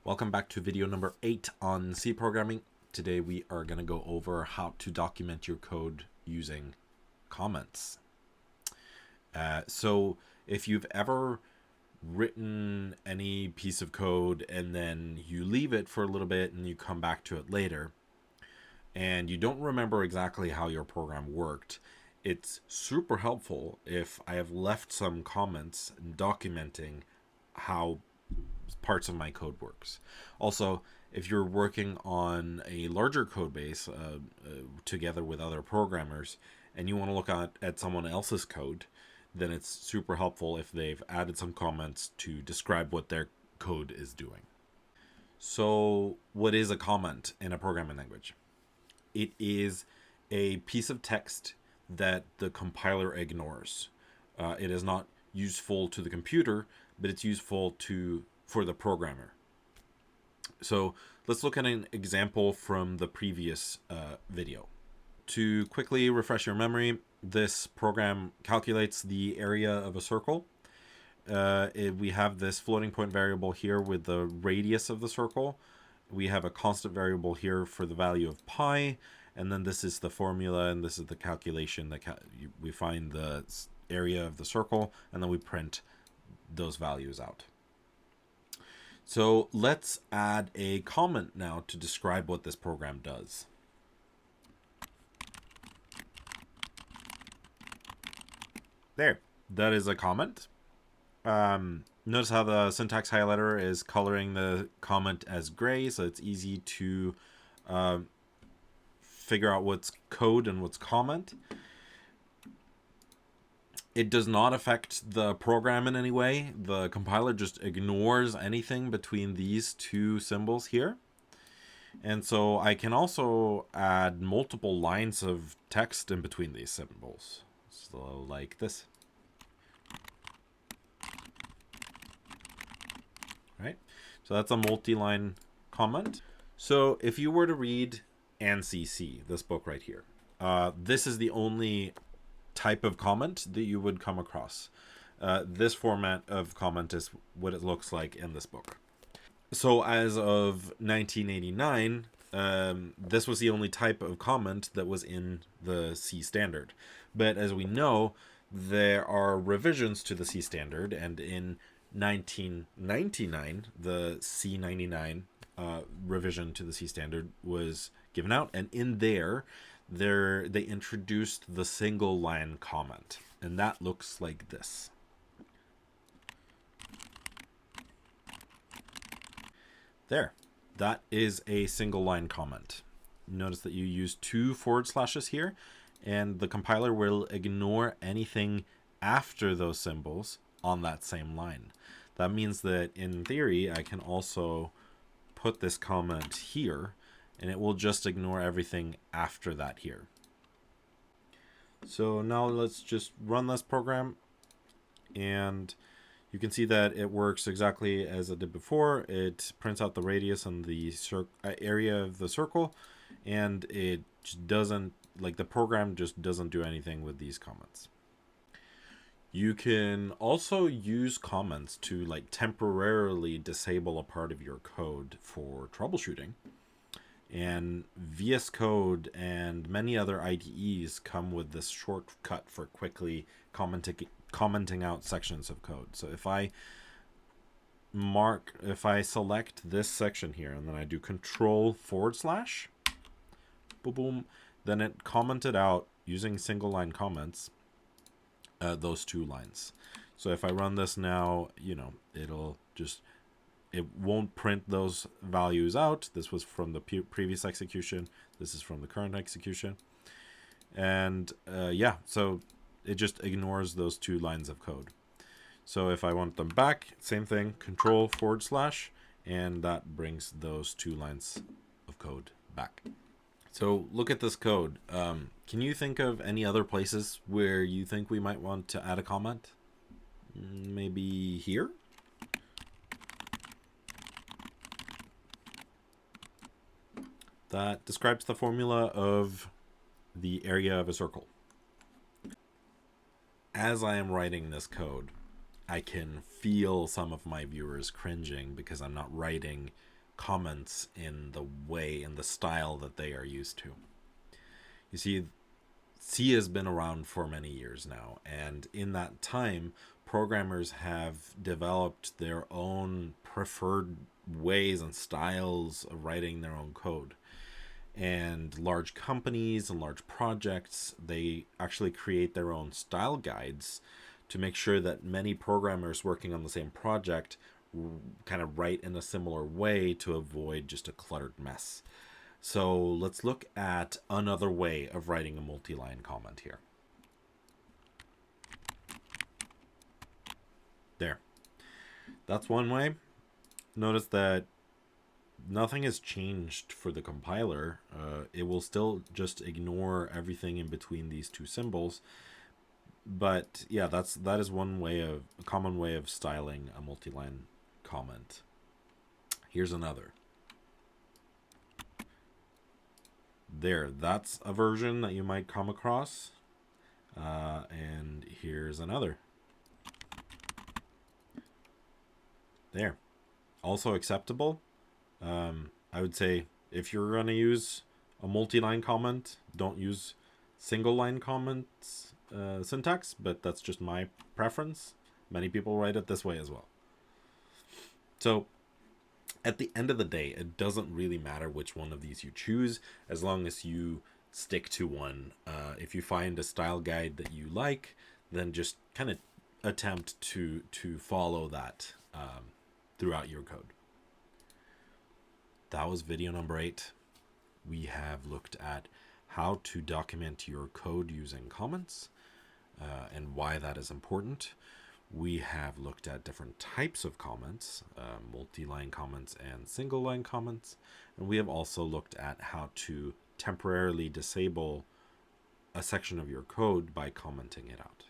Welcome back to video number 8 on C programming. Today we are going to go over how to document your code using comments. So if you've ever written any piece of code and then you leave it for a little bit and you come back to it later and you don't remember exactly how your program worked, it's super helpful if I have left some comments documenting how parts of my code works. Also, if you're working on a larger code base together with other programmers and you want to look at someone else's code, then it's super helpful if they've added some comments to describe what their code is doing. So, what is a comment in a programming language? It is a piece of text that the compiler ignores. It is not useful to the computer, but it's useful for the programmer. So let's look at an example from the previous video. To quickly refresh your memory, this program calculates the area of a circle. We have this floating point variable here with the radius of the circle. We have a constant variable here for the value of pi, and then this is the formula, and this is the calculation that we find the area of the circle, and then we print those values out. So let's add a comment now to describe what this program does. There, that is a comment. Notice how the syntax highlighter is coloring the comment as gray, so it's easy to figure out what's code and what's comment. It does not affect the program in any way. The compiler just ignores anything between these two symbols here. And so I can also add multiple lines of text in between these symbols. So like this. Right? So that's a multi-line comment. So if you were to read ANSI C, this book right here, this is the only type of comment that you would come across. This format of comment is what it looks like in this book. So as of 1989, this was the only type of comment that was in the C standard. But as we know, there are revisions to the C standard, and in 1999, the C99 revision to the C standard was given out, and in they introduced the single line comment, and that looks like this. There, that is a single line comment. Notice that you use 2 forward slashes here, and the compiler will ignore anything after those symbols on that same line. That means that in theory, I can also put this comment here, and it will just ignore everything after that here. So now let's just run this program, and you can see that it works exactly as it did before. It prints out the radius and the area of the circle, and it just doesn't, like, the program just doesn't do anything with these comments. You can also use comments to like temporarily disable a part of your code for troubleshooting. And VS Code and many other IDEs come with this shortcut for quickly commenting out sections of code. So if I select this section here and then I do control / boom, boom, then it commented out using single line comments those 2 lines. So if I run this now, it won't print those values out. This was from the previous execution. This is from the current execution. And so it just ignores those 2 lines of code. So if I want them back, same thing, control / and that brings those 2 lines of code back. So look at this code. Can you think of any other places where you think we might want to add a comment? Maybe here? That describes the formula of the area of a circle. As I am writing this code, I can feel some of my viewers cringing because I'm not writing comments in the way, in the style that they are used to. You see, C has been around for many years now, and in that time, programmers have developed their own preferred ways and styles of writing their own code. And large companies and large projects, they actually create their own style guides to make sure that many programmers working on the same project kind of write in a similar way to avoid just a cluttered mess. So let's look at another way of writing a multi-line comment here. There. That's one way. Notice that nothing has changed for the compiler. It will still just ignore everything in between these two symbols. But yeah, that is one way of a common way of styling a multi-line comment. Here's another. There, that's a version that you might come across. And here's another. There. Also acceptable. I would say if you're going to use a multi-line comment, don't use single line comments syntax, but that's just my preference. Many people write it this way as well. So at the end of the day, it doesn't really matter which one of these you choose, as long as you stick to one. If you find a style guide that you like, then just kind of attempt to follow that throughout your code. That was video number 8. We have looked at how to document your code using comments and why that is important. We have looked at different types of comments, multi-line comments and single-line comments. And we have also looked at how to temporarily disable a section of your code by commenting it out.